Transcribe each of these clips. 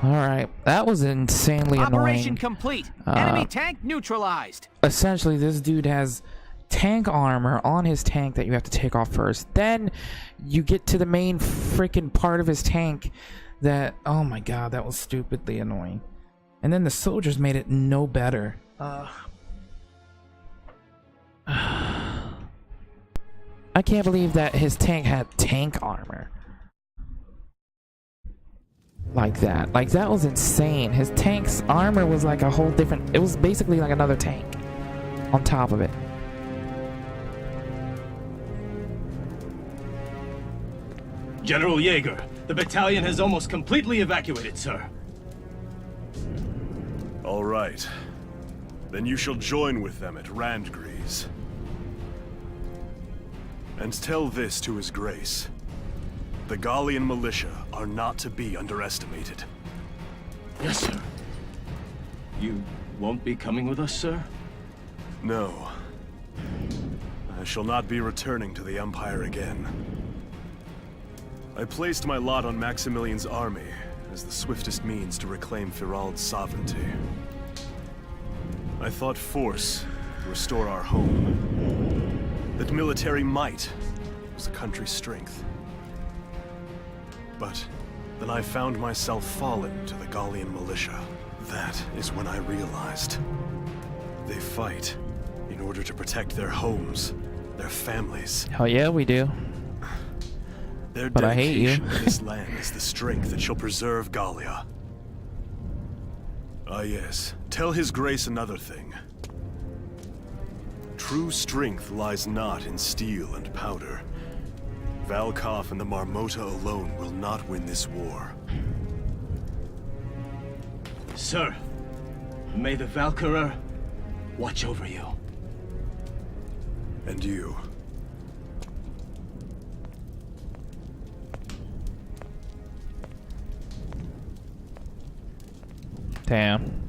Alright, that was insanely annoying. Operation complete. Enemy tank neutralized. Essentially, this dude has tank armor on his tank that you have to take off first. Then you get to the main freaking part of his tank that, oh my god, that was stupidly annoying. And then the soldiers made it no better. I can't believe that his tank had tank armor. Like that. Like, that was insane. His tank's armor was like a whole different... It was basically like another tank on top of it. General Jaeger, the battalion has almost completely evacuated, sir. All right. Then you shall join with them at Randgrees. And tell this to His Grace. The Gallian militia are not to be underestimated. Yes, sir. You won't be coming with us, sir? No. I shall not be returning to the Empire again. I placed my lot on Maximilian's army as the swiftest means to reclaim Firald's sovereignty. I thought force would restore our home. That military might was the country's strength. But then I found myself fallen to the Gallian militia. That is when I realized they fight in order to protect their homes, their families. Hell yeah, we do. Their but I hate you. dedication to this land is the strength that shall preserve Gallia. Ah yes, tell His Grace another thing. True strength lies not in steel and powder. Valkov and the Marmota alone will not win this war. Sir, may the Valkyria watch over you. And you. Damn.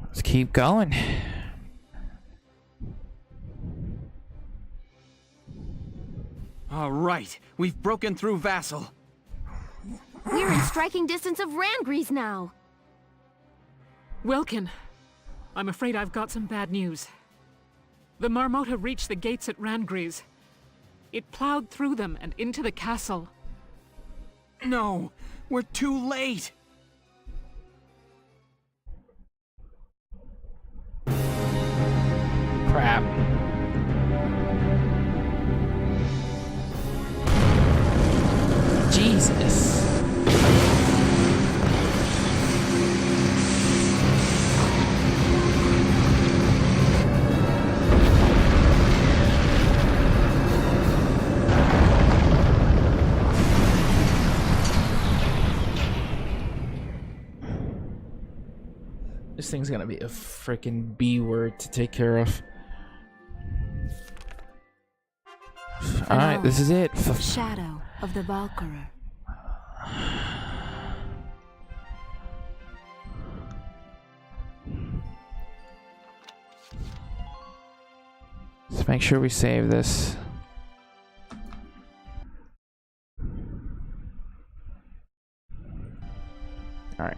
Let's keep going. All right, we've broken through Vassal. We're in striking distance of Randgrees now. Wilkin, I'm afraid I've got some bad news. The Marmota reached the gates at Randgrees. It plowed through them and into the castle. No, we're too late. Crap. Jesus. This thing's gonna be a freaking B word to take care of. Alright, this is it. Shadow of the Valkyria. Let's make sure we save this. Alright.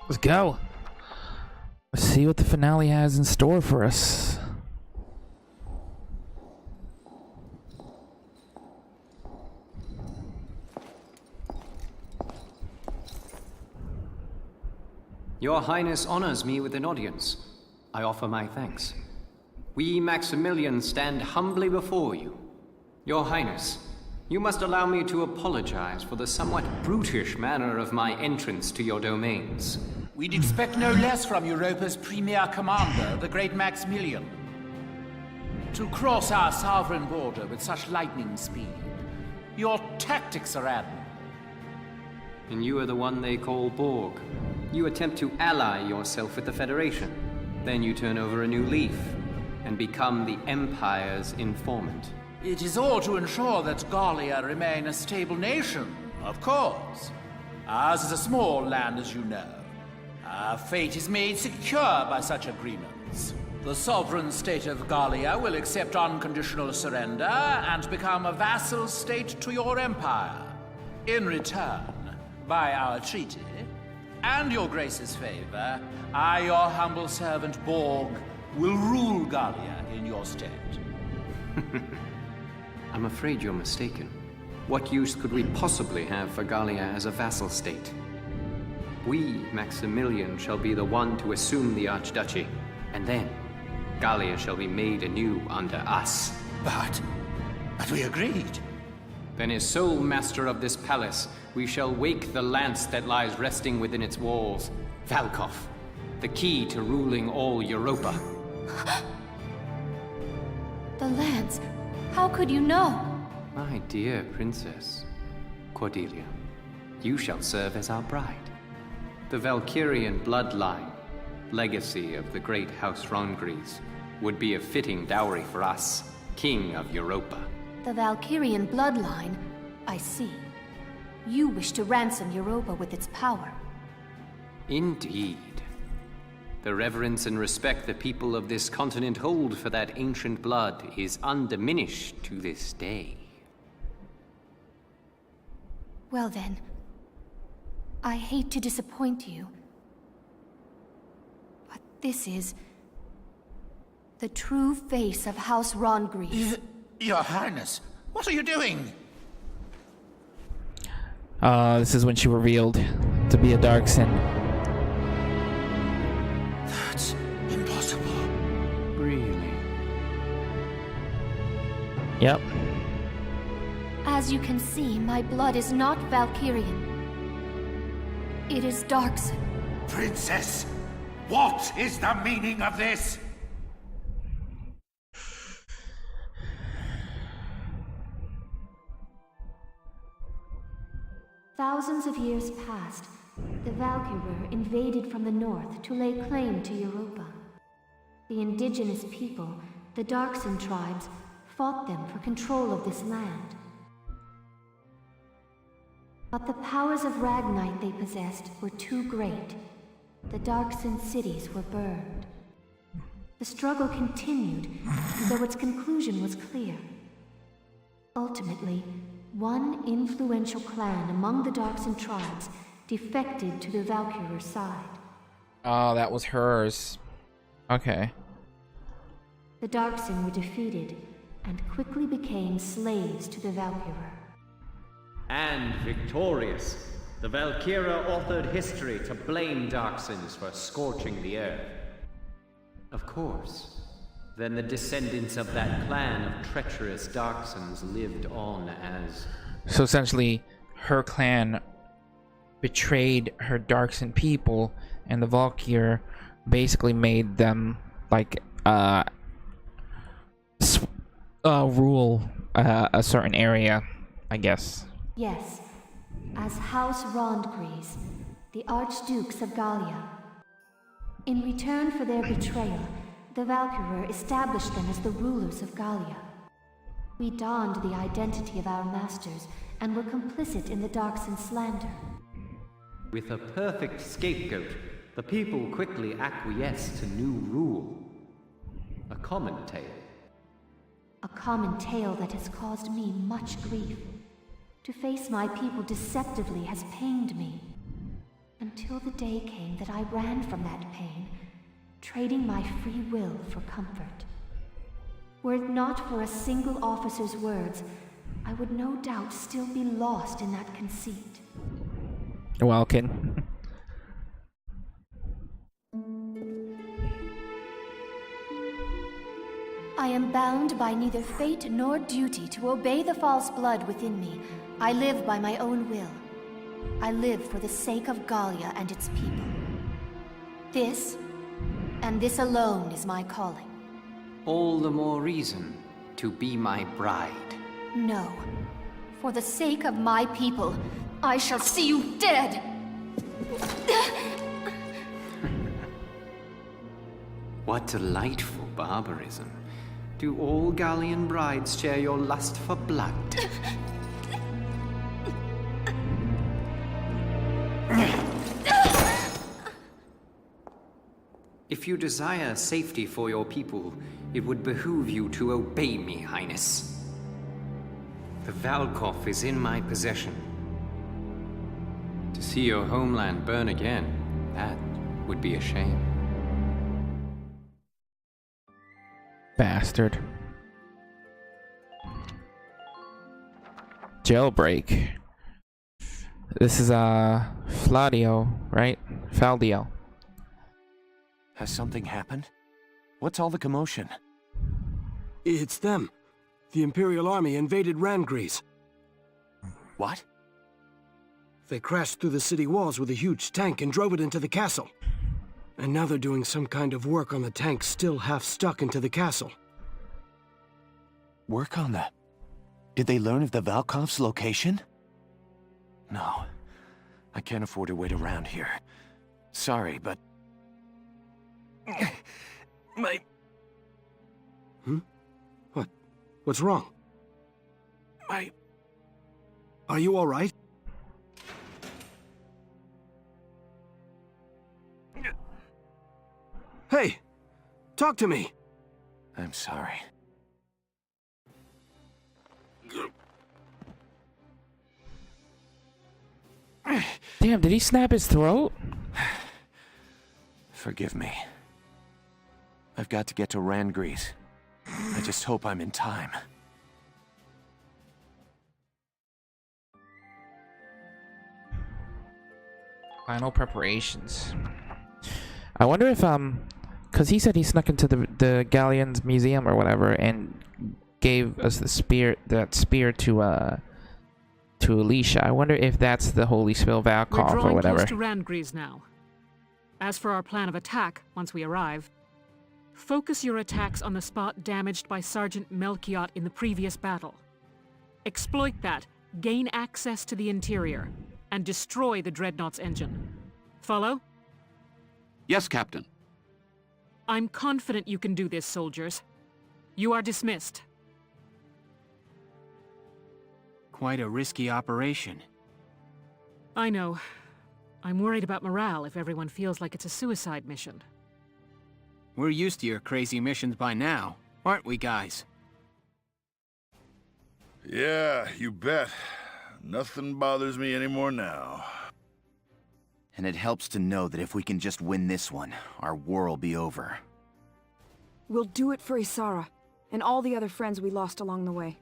Let's go. Let's see what the finale has in store for us. Your Highness honors me with an audience. I offer my thanks. We Maximilians stand humbly before you. Your Highness, you must allow me to apologize for the somewhat brutish manner of my entrance to your domains. We'd expect no less from Europa's premier commander, the great Maximilian. To cross our sovereign border with such lightning speed. Your tactics are admirable. And you are the one they call Borg. You attempt to ally yourself with the Federation. Then you turn over a new leaf and become the Empire's informant. It is all to ensure that Gallia remain a stable nation, of course. Ours is a small land, as you know. Our fate is made secure by such agreements. The sovereign state of Gallia will accept unconditional surrender and become a vassal state to your empire. In return, by our treaty, and your grace's favor, I, your humble servant Borg, will rule Gallia in your stead. I'm afraid you're mistaken. What use could we possibly have for Gallia as a vassal state? We, Maximilian, shall be the one to assume the Archduchy, and then Gallia shall be made anew under us. But we agreed. Then as sole master of this palace, we shall wake the lance that lies resting within its walls, Valkov, the key to ruling all Europa. The lance. How could you know? My dear princess, Cordelia, you shall serve as our bride. The Valkyrian bloodline, legacy of the great House Rangris, would be a fitting dowry for us, King of Europa. The Valkyrian bloodline? I see. You wish to ransom Europa with its power. Indeed. The reverence and respect the people of this continent hold for that ancient blood is undiminished to this day. Well then, I hate to disappoint you, but this is the true face of House Rangris. Your Highness, what are you doing? This is when she revealed to be a Darkson. That's impossible. Really? Yep. As you can see, my blood is not Valkyrian. It is Darkson. Princess, what is the meaning of this? Thousands of years passed. The Valkyrie invaded from the north to lay claim to Europa. The indigenous people, the Darkson tribes, fought them for control of this land. But the powers of Ragnite they possessed were too great. The Darkson cities were burned. The struggle continued, though its conclusion was clear. Ultimately, one influential clan among the Darkson tribes defected to the Valkyrie side. Oh, that was hers. Okay. The Darkson were defeated and quickly became slaves to the Valkyrie. And victorious, the Valkyria authored history to blame Darksons for scorching the earth. Of course. Then the descendants of that clan of treacherous Darksons lived on as... So essentially, her clan betrayed her Darkson people, and the Valkyr basically made them, like, rule a certain area, I guess. Yes, as House Rangris, the Archdukes of Gallia. In return for their betrayal, the Valkyrie established them as the rulers of Gallia. We donned the identity of our masters and were complicit in the Darkson slander. With a perfect scapegoat, the people quickly acquiesced to new rule. A common tale. A common tale that has caused me much grief. To face my people deceptively has pained me. Until the day came that I ran from that pain, trading my free will for comfort. Were it not for a single officer's words, I would no doubt still be lost in that conceit. Welkin. I am bound by neither fate nor duty to obey the false blood within me. I live by my own will. I live for the sake of Gallia and its people. This, and this alone, is my calling. All the more reason to be my bride. No. For the sake of my people, I shall see you dead! What delightful barbarism. Do all Gallian brides share your lust for blood? If you desire safety for your people, it would behoove you to obey me, Highness. The Valkov is in my possession. To see your homeland burn again, that would be a shame. Bastard. Jailbreak. This is Fladio, right? Faldio. Has something happened? What's all the commotion? It's them. The Imperial Army invaded Rangries. What? They crashed through the city walls with a huge tank and drove it into the castle. And now they're doing some kind of work on the tank still half stuck into the castle. Work on that? Did they learn of the Valkov's location? No. I can't afford to wait around here. Sorry, but... My... What? What's wrong? Are you all right? Hey! Talk to me! I'm sorry. Damn, did he snap his throat? Forgive me. I've got to get to Rangries. I just hope I'm in time. Final preparations. I wonder if because he said he snuck into the Galleon's museum or whatever and gave us that spear to Alicia. I wonder if that's the Holy Spill Valkov or whatever. We're drawing close to Rangries now. As for our plan of attack, once we arrive, focus your attacks on the spot damaged by Sergeant Melchiot in the previous battle. Exploit that, gain access to the interior, and destroy the Dreadnought's engine. Follow? Yes, Captain. I'm confident you can do this, soldiers. You are dismissed. Quite a risky operation. I know. I'm worried about morale if everyone feels like it's a suicide mission. We're used to your crazy missions by now, aren't we, guys? Yeah, you bet. Nothing bothers me anymore now. And it helps to know that if we can just win this one, our war will be over. We'll do it for Isara, and all the other friends we lost along the way.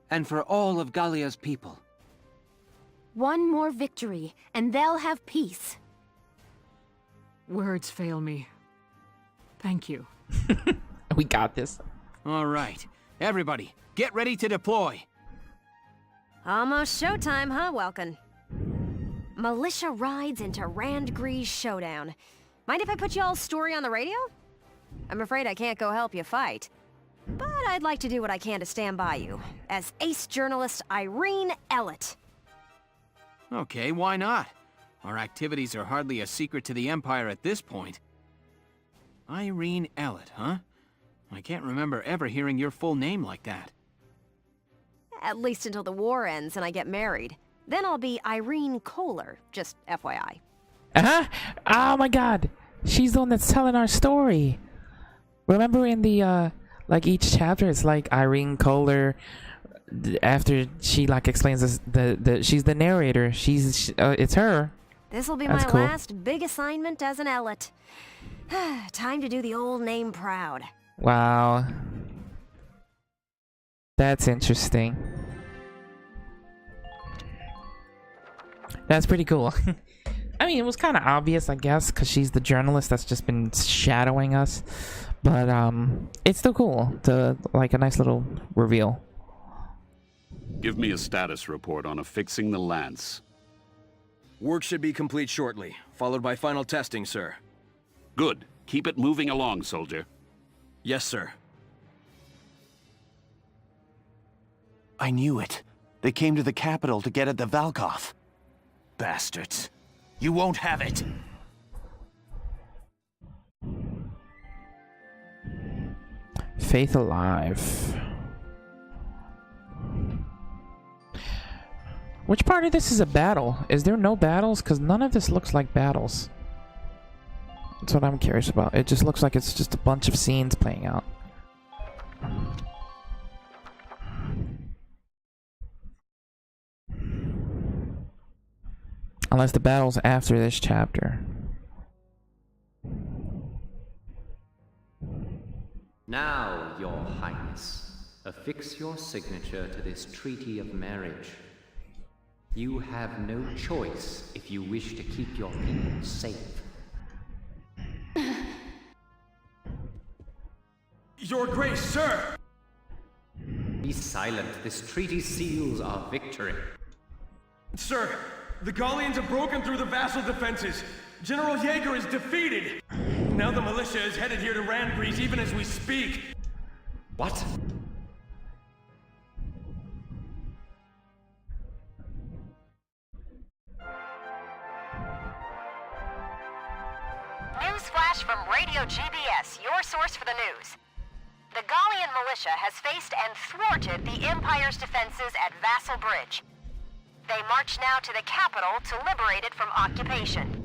And for all of Gallia's people. One more victory, and they'll have peace. Words fail me. Thank you. We got this. All right. Everybody, get ready to deploy. Almost showtime, huh, Welkin? Militia rides into Randgree's showdown. Mind if I put y'all's story on the radio? I'm afraid I can't go help you fight. But I'd like to do what I can to stand by you, as ace journalist Irene Ellett. Okay, why not? Our activities are hardly a secret to the Empire at this point. Irene Ellett, huh? I can't remember ever hearing your full name like that. At least until the war ends and I get married. Then I'll be Irene Kohler, just FYI. Uh-huh. Oh my god. She's the one that's telling our story. Remember in the, like each chapter it's like Irene Kohler, after she like explains this, she's the narrator. It's her. This'll be That's my cool. last big assignment as an Ellett. Time to do the old name proud. Wow. That's interesting. That's pretty cool. I mean, it was kind of obvious, I guess, because she's the journalist that's just been shadowing us. But it's still cool to, like, a nice little reveal. Give me a status report on affixing the lance. Work should be complete shortly, followed by final testing, sir. Good. Keep it moving along, soldier. Yes, sir. I knew it. They came to the capital to get at the Valkov. Bastards. You won't have it. faith alive. Which part of this is a battle? Is there no battles? Because none of this looks like battles. That's what I'm curious about. It just looks like it's just a bunch of scenes playing out. Unless the battle's after this chapter. Now, Your Highness, affix your signature to this treaty of marriage. You have no choice if you wish to keep your people safe. Your Grace, sir! Be silent. This treaty seals our victory. Sir, the Gallians have broken through the vassal defenses. General Jaeger is defeated. Now the militia is headed here to Randgrease even as we speak. What? Newsflash from Radio GBS, your source for the news. The Gallian militia has faced and thwarted the Empire's defenses at Vassal Bridge. They march now to the capital to liberate it from occupation.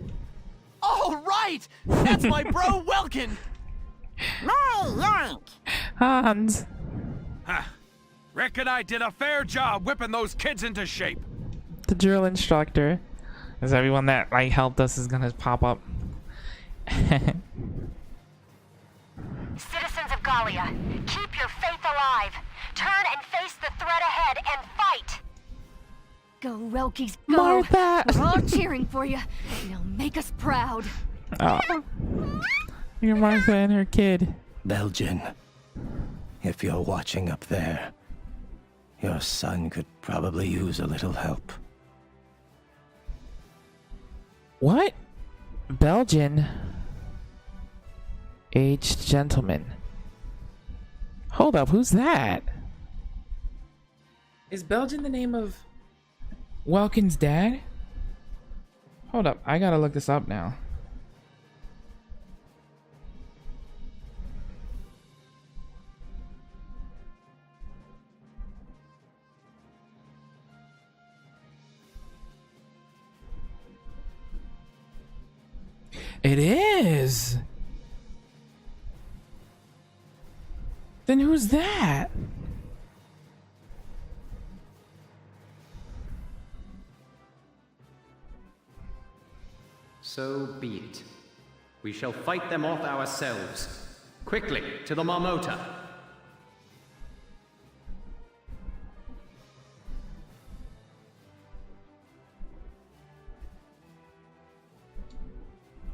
All right! That's my bro, Welkin! My yank! Hans! Ha! Reckon I did a fair job whipping those kids into shape. The drill instructor. Is everyone that like helped us is gonna pop up. Citizens of Gallia, keep your faith alive. Turn and face the threat ahead and fight! Go, Relkies, go! Martha! We're all cheering for you. You'll make us proud. Oh. Look at Martha and her kid. Belgian, if you're watching up there, your son could probably use a little help. What? Belgian? Aged gentleman. Hold up, who's that? Is Belgian the name of Welkin's dad? Hold up, I gotta look this up now. It is! Then who's that? So be it. We shall fight them off ourselves. Quickly, to the Marmota.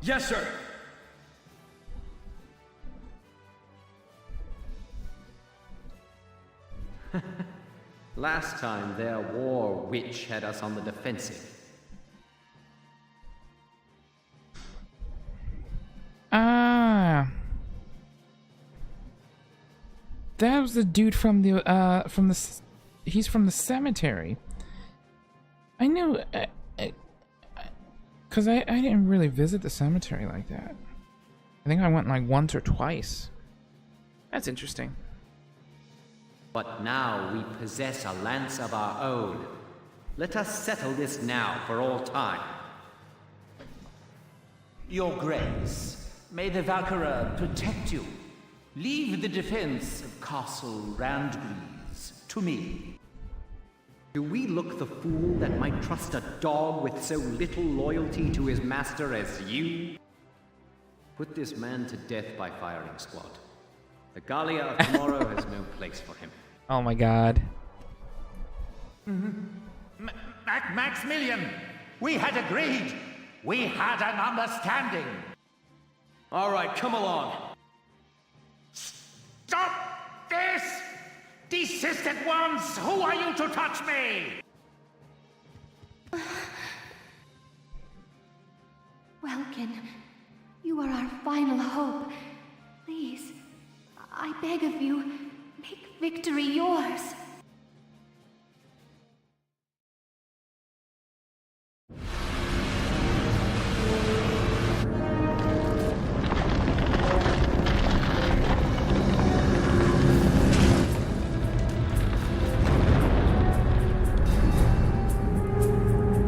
Yes, sir. Last time, their war witch had us on the defensive. Ah. That was the dude from the, he's from the cemetery. I knew, because I didn't really visit the cemetery like that. I think I went like once or twice. That's interesting. But now we possess a lance of our own. Let us settle this now for all time. Your Grace, may the Valkyria protect you. Leave the defense of Castle Randgrease to me. Do we look the fool that might trust a dog with so little loyalty to his master as you? Put this man to death by firing squad. The Gallia of tomorrow has no place for him. Oh my god. Maximilian, we had agreed. We had an understanding. All right, come along. Stop this! Desist at once! Who are you to touch me? Welkin, you are our final hope. Please, I beg of you, make victory yours.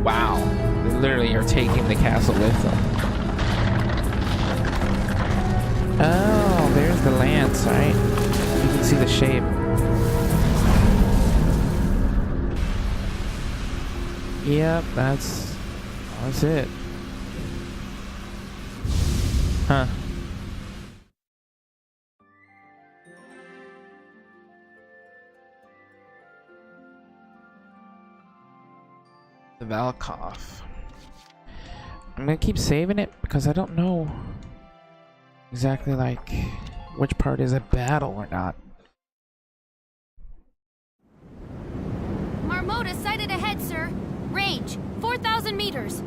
Wow. They literally are taking the castle with them. Oh, there's the lance, right? You can see the shape. Yep, that's it. Huh. The Valkov. I'm gonna keep saving it because I don't know exactly like which part is a battle or not. Marmota sighted ahead, sir. Range 4,000 meters.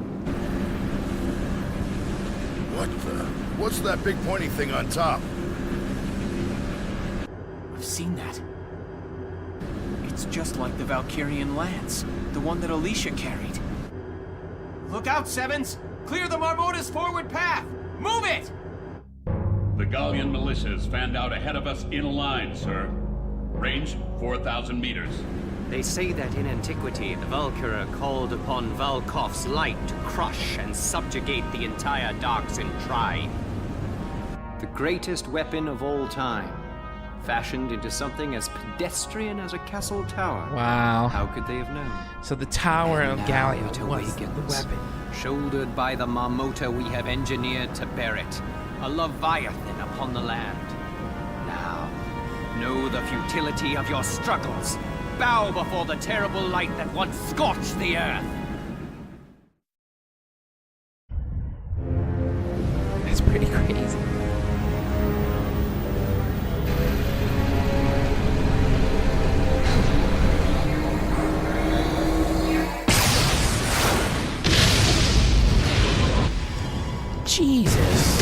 What's that big pointy thing on top? I've seen that. It's just like the Valkyrian lance, the one that Alicia carried. Look out, Sevens! Clear the Marmota's forward path! Move it! The Gallian militia is fanned out ahead of us in a line, sir. Range 4,000 meters. They say that in antiquity, the Valkyria called upon Valkov's light to crush and subjugate the entire Darksin tribe. The greatest weapon of all time, fashioned into something as pedestrian as a castle tower. Wow. How could they have known? So the Tower of Gallia was the weapon. Shouldered by the Marmota we have engineered to bear it. A Leviathan upon the land. Now, know the futility of your struggles. Bow before the terrible light that once scorched the earth. That's pretty crazy. Jesus.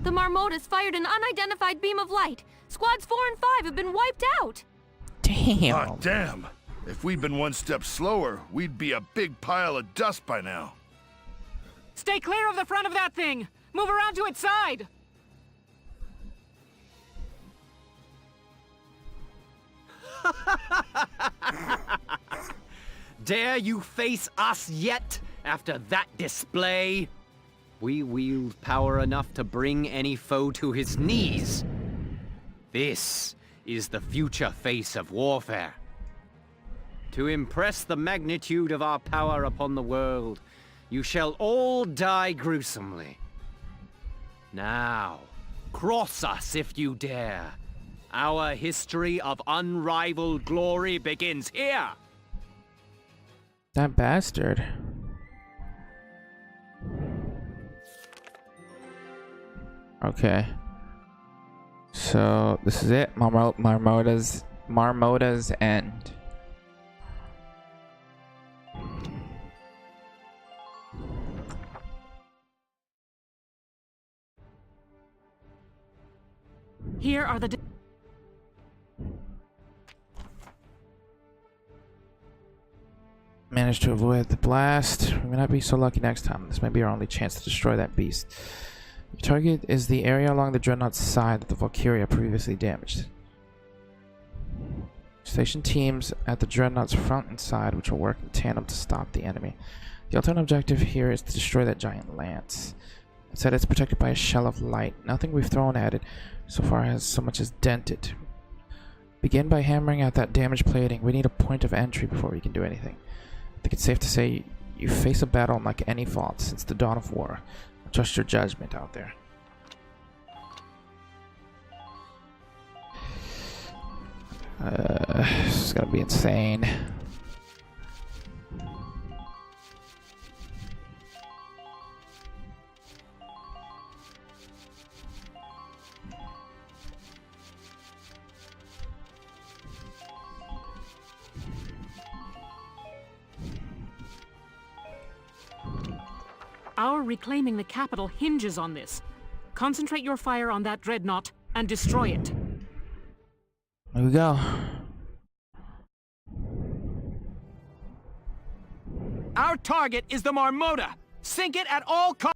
The Marmotas fired an unidentified beam of light. Squads 4 and 5 have been wiped out. Damn. Ah, damn. If we'd been one step slower, we'd be a big pile of dust by now. Stay clear of the front of that thing! Move around to its side! Dare you face us yet, after that display? We wield power enough to bring any foe to his knees. This is the future face of warfare. To impress the magnitude of our power upon the world, you shall all die gruesomely. Now, cross us if you dare. Our history of unrivaled glory begins here. That bastard. Okay. So this is it. Marmota's end. Here are the... Managed to avoid the blast. We may not be so lucky next time. This may be our only chance to destroy that beast. Your target is the area along the Dreadnought's side that the Valkyria previously damaged. Station teams at the Dreadnought's front and side, which will work in tandem to stop the enemy. The alternate objective here is to destroy that giant lance. Instead, it's protected by a shell of light. Nothing we've thrown at it so far has so much as dented. Begin by hammering out that damaged plating. We need a point of entry before we can do anything. I think it's safe to say you face a battle unlike any fought since the dawn of war. Trust your judgment out there. This is gonna be insane. Our reclaiming the capital hinges on this. Concentrate your fire on that dreadnought and destroy it. Here we go. Our target is the Marmota. Sink it at all costs.